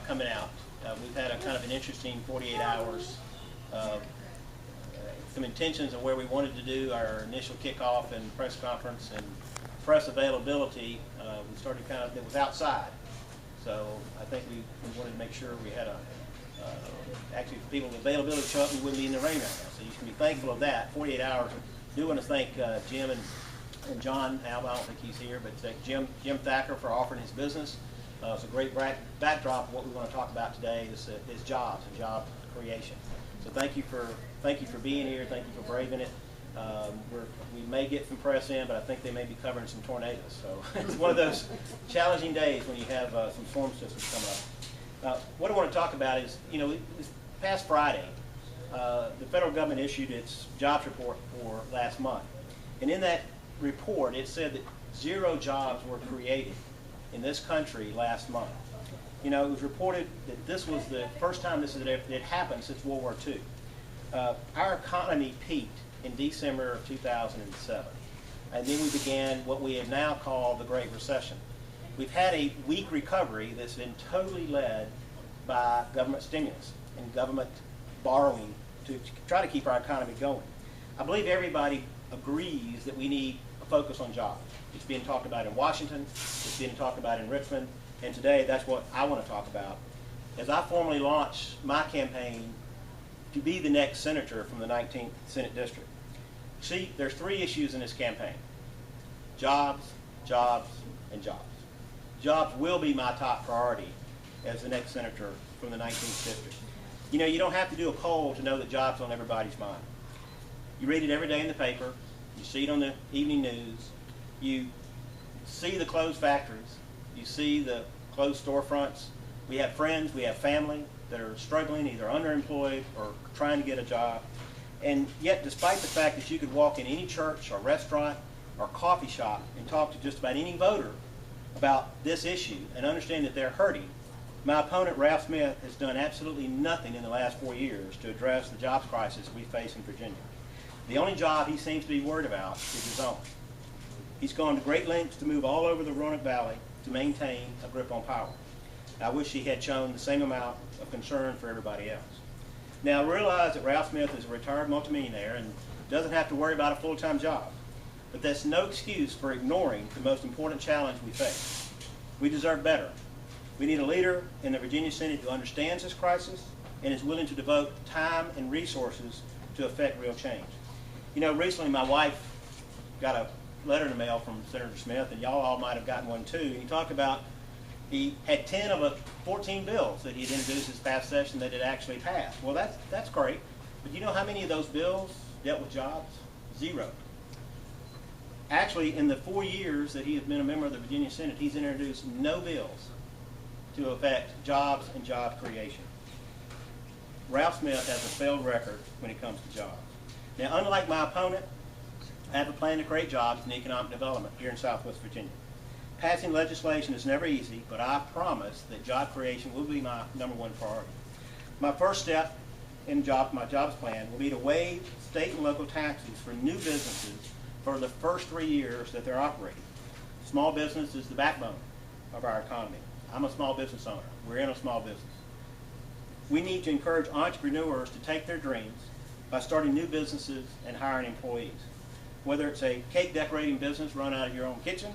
coming out. We've had a kind of an interesting 48 hours. Some intentions of where we wanted to do our initial kickoff and press conference and press availability. We started kind of, it was outside. So I think we wanted to make sure we had actually people with availability show up and we wouldn't be in the rain right now. So you can be thankful of that. 48 hours. I do want to thank Jim and John Alba, I don't think he's here, but thank Jim Thacker for offering his business. It's a great backdrop of what we want to talk about today is jobs and job creation. So thank you for being here. Thank you for braving it. We may get some press in, but I think they may be covering some tornadoes. So it's one of those challenging days when you have some storm systems coming up. What I want to talk about is, this past Friday, the federal government issued its jobs report for last month. And in that report, it said that 0 jobs were created in this country last month. It was reported that this was the first time this had happened since World War II. Our economy peaked in December of 2007, and then we began what we have now called the Great Recession. We've had a weak recovery that's been totally led by government stimulus and government borrowing to try to keep our economy going. I believe everybody agrees that we need a focus on jobs. It's being talked about in Washington, it's being talked about in Richmond, and today that's what I want to talk about as I formally launch my campaign to be the next senator from the 19th Senate District. See, there's 3 issues in this campaign: jobs, jobs, and jobs. Jobs will be my top priority as the next senator from the 19th District. You don't have to do a poll to know that jobs are on everybody's mind. You read it every day in the paper, you see it on the evening news, you see the closed factories, you see the closed storefronts. We have friends, we have family that are struggling, either underemployed or trying to get a job. And yet, despite the fact that you could walk in any church or restaurant or coffee shop and talk to just about any voter about this issue and understand that they're hurting, my opponent, Ralph Smith, has done absolutely nothing in the last 4 years to address the jobs crisis we face in Virginia. The only job he seems to be worried about is his own. He's gone to great lengths to move all over the Roanoke Valley to maintain a grip on power. I wish he had shown the same amount of concern for everybody else. Now, I realize that Ralph Smith is a retired multimillionaire and doesn't have to worry about a full-time job. But that's no excuse for ignoring the most important challenge we face. We deserve better. We need a leader in the Virginia Senate who understands this crisis and is willing to devote time and resources to effect real change. Recently my wife got a letter in the mail from Senator Smith, and y'all all might have gotten one too. He talked about he had 10 of the 14 bills that he had introduced this past session that had actually passed. Well, that's great. But you know how many of those bills dealt with jobs? 0. Actually, in the 4 years that he has been a member of the Virginia Senate, he's introduced no bills to affect jobs and job creation. Ralph Smith has a failed record when it comes to jobs. Now, unlike my opponent, I have a plan to create jobs and economic development here in Southwest Virginia. Passing legislation is never easy, but I promise that job creation will be my #1 priority. My first step in my jobs plan will be to waive state and local taxes for new businesses for the first 3 years that they're operating. Small business is the backbone of our economy. I'm a small business owner. We're in a small business. We need to encourage entrepreneurs to take their dreams by starting new businesses and hiring employees. Whether it's a cake decorating business run out of your own kitchen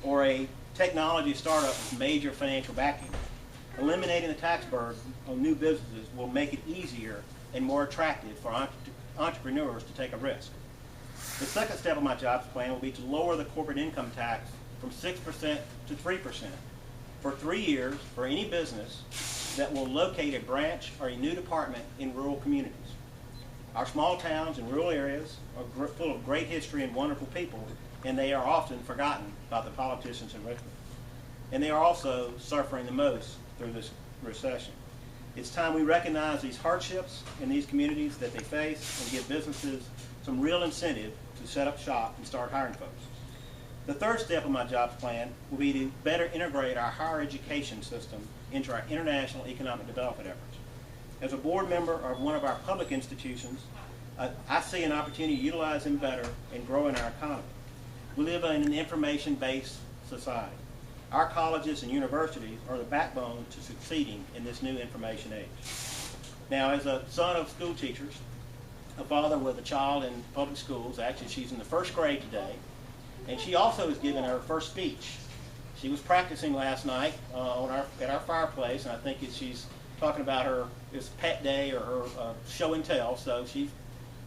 or a technology startup with major financial backing, eliminating the tax burden on new businesses will make it easier and more attractive for entrepreneurs to take a risk. The second step of my jobs plan will be to lower the corporate income tax from 6% to 3% for 3 years for any business that will locate a branch or a new department in rural communities. Our small towns and rural areas are full of great history and wonderful people, and they are often forgotten by the politicians in Richmond. And they are also suffering the most through this recession. It's time we recognize these hardships in these communities that they face and give businesses some real incentive to set up shop and start hiring folks. The third step of my jobs plan will be to better integrate our higher education system into our international economic development efforts. As a board member of one of our public institutions, I see an opportunity to utilize them better and grow in our economy. We live in an information-based society. Our colleges and universities are the backbone to succeeding in this new information age. Now, as a son of school teachers, a father with a child in public schools, actually she's in the first grade today, and she also is giving her first speech. She was practicing last night at our fireplace, and I think she's talking about her pet day or her show and tell. So she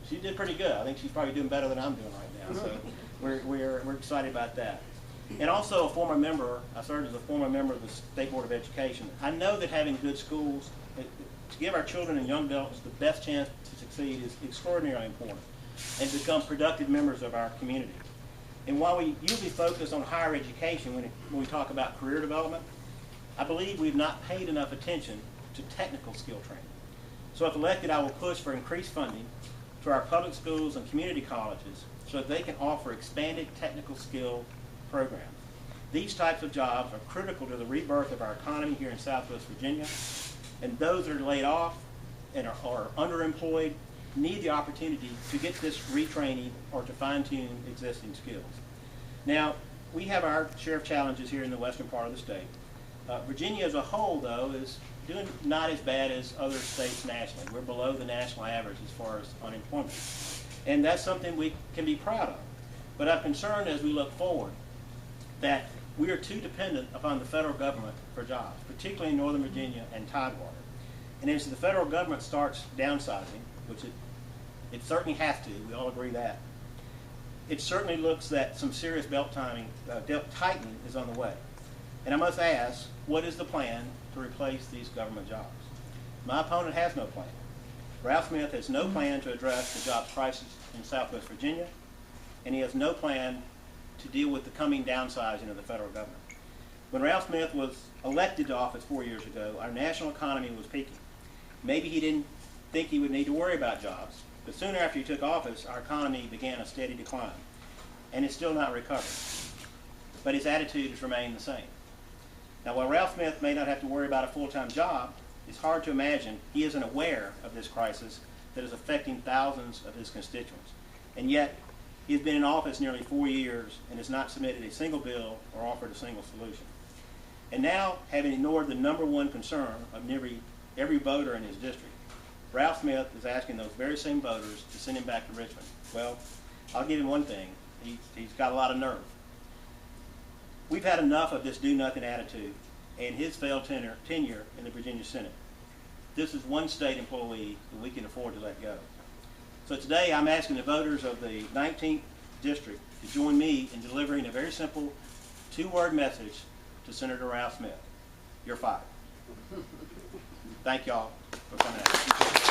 did pretty good. I think she's probably doing better than I'm doing right now. So we're excited about that. And also a former member. I served as a former member of the State Board of Education. I know that having good schools to give our children and young adults the best chance to succeed is extraordinarily important and become productive members of our community. And while we usually focus on higher education when we talk about career development, I believe we've not paid enough attention to technical skill training. So if elected, I will push for increased funding to our public schools and community colleges so that they can offer expanded technical skill programs. These types of jobs are critical to the rebirth of our economy here in Southwest Virginia, and those that are laid off and are underemployed need the opportunity to get this retraining or to fine-tune existing skills. Now, we have our share of challenges here in the western part of the state. Virginia as a whole, though, is doing not as bad as other states nationally. We're below the national average as far as unemployment. And that's something we can be proud of. But I'm concerned as we look forward that we are too dependent upon the federal government for jobs, particularly in Northern Virginia and Tidewater. And as the federal government starts downsizing, which it certainly has to, we all agree that, it certainly looks that some serious belt tightening is on the way. And I must ask, what is the plan to replace these government jobs? My opponent has no plan. Ralph Smith has no plan to address the jobs crisis in Southwest Virginia, and he has no plan to deal with the coming downsizing of the federal government. When Ralph Smith was elected to office 4 years ago, our national economy was peaking. Maybe he didn't think he would need to worry about jobs, but soon after he took office, our economy began a steady decline, and it's still not recovered. But his attitude has remained the same. Now, while Ralph Smith may not have to worry about a full-time job, it's hard to imagine he isn't aware of this crisis that is affecting thousands of his constituents. And yet, he has been in office nearly 4 years and has not submitted a single bill or offered a single solution. And now, having ignored the #1 concern of nearly every voter in his district, Ralph Smith is asking those very same voters to send him back to Richmond. Well, I'll give him one thing. He's got a lot of nerve. We've had enough of this do-nothing attitude and his failed tenure in the Virginia Senate. This is one state employee that we can afford to let go. So today I'm asking the voters of the 19th district to join me in delivering a very simple 2-word message to Senator Ralph Smith. You're fired. Thank y'all for coming out.